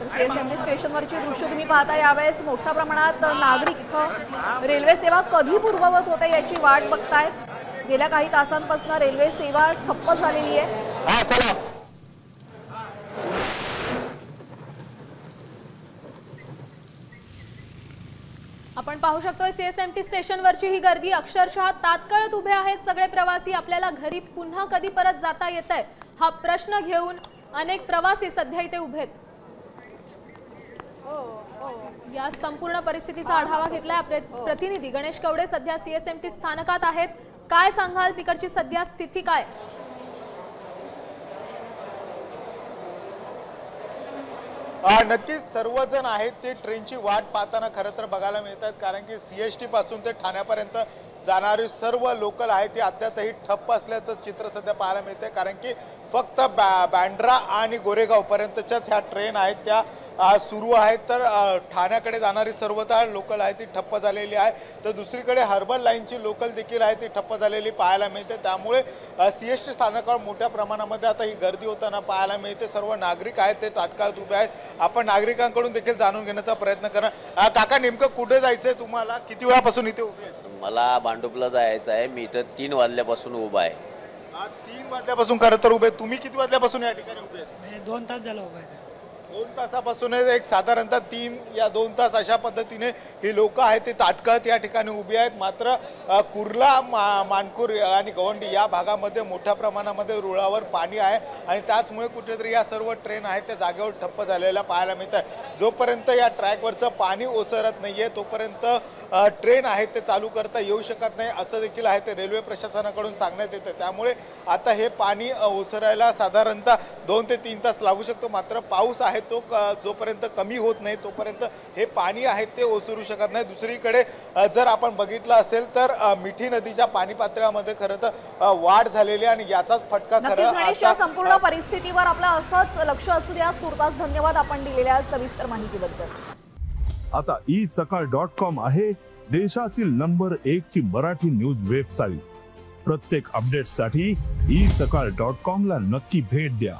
CSMT स्टेशनवरची दृश्य तुम्ही पाहता। यावेळेस मोठ्या प्रमाणात नागरिक इथं रेल्वे सेवा कधी पूर्ववत होते याची वाट बघतायत। गेल्या काही तासांपासून रेल्वे सेवा ठप्प झालेली आहे। आपण पाहू शकतो सीएसएमटी स्टेशनवरची ही गर्दी अक्षरशः तात्काळत उभे आहेत सगळे प्रवासी। आपल्याला घरी पुन्हा कधी परत जाता येतंय हा प्रश्न घेऊन अनेक प्रवासी सध्या इथे उभे आहेत। या संपूर्ण परिस्थितीचा आढावा घेतलाय आपले प्रतिनिधी गणेश कवडे सध्या सीएसएमटी स्थानकात आहेत। काय सांगाल तिकडची सध्या स्थिती काय? नक्कीच सर्वजण आहेत ते ट्रेनची वाट पाहताना खरं तर बघायला मिळतात, कारण की सीएसटी पासून ते ठाण्यापर्यंत जाणारी सर्व लोकल आहेत ती अद्यापही ठप्प असल्याचं चित्र सध्या पाहायला मिळते। कारण की फक्त बँड्रा आणि गोरेगाव पर्यंतच्याच ह्या ट्रेन आहेत त्या सुरू आहेत, तर ठाण्याकडे जाणारी सर्वता लोकल आहे ती ठप्प झालेली आहे। तर दुसरीकडे हर्बल लाईनची लोकल देखील आहे ती ठप्प झालेली पाहायला मिळते। त्यामुळे सीएसटी स्थानकावर मोठ्या प्रमाणामध्ये आता ही गर्दी होताना पाहायला मिळते। सर्व नागरिक आहेत ते तात्काळ उभे आहेत। आपण नागरिकांकडून देखील जाणून घेण्याचा प्रयत्न करा। काका, नेमकं कुठे जायचंय तुम्हाला? किती वेळापासून इथे उभे आहेत? मला भांडुपला जायचं आहे। मी इथं 3 वाजल्यापासून उभा आहे। 3 वाजल्यापासून खरं तर उभे। तुम्ही किती वाजल्यापासून या ठिकाणी उभे आहेत? 2 तास झालं उभा आहे। 2 तासापासून एक साधारणतः 3 या 2 तास अशा पद्धतीने ही लोक आहेत ते तात्काळ या ठिकाणी उभी आहेत। मात्र कुर्ला, मानपूर आणि गवंडी या भागामध्ये मोठ्या प्रमाणामध्ये रुळावर पाणी आहे आणि त्याचमुळे कुठेतरी या सर्व ट्रेन आहेत त्या जागेवर ठप्प झालेल्या पाहायला मिळतात। जोपर्यंत या ट्रॅकवरचं पाणी ओसरत नाहीये तोपर्यंत ट्रेन आहेत ते चालू करता येऊ शकत नाही असं देखील आहे ते रेल्वे प्रशासनाकडून सांगण्यात येतं। त्यामुळे आता हे पाणी ओसरायला साधारणतः 2 ते 3 तास लागू शकतो। मात्र पाऊस आहे तो जोपर्यंत कमी होत नाही तोपर्यंत हे पाणी आहे ते ओसरू शकत नाही। दुसरीकडे जर आपण बघितलं असेल तर मिठी नदीच्या पाणी पातळीमध्ये खरं तर वाढ झालेली आणि याचाच फटका खरं संपूर्ण परिस्थितीवर आपलं असंच लक्ष असू द्या। तुर्तास धन्यवाद आपण दिलेल्या सविस्तर माहितीबद्दल। आता isakal.com आहे देशातील नंबर 1 ची मराठी न्यूज वेबसाईट। प्रत्येक अपडेटसाठी isakal.com ला नक्की भेट द्या।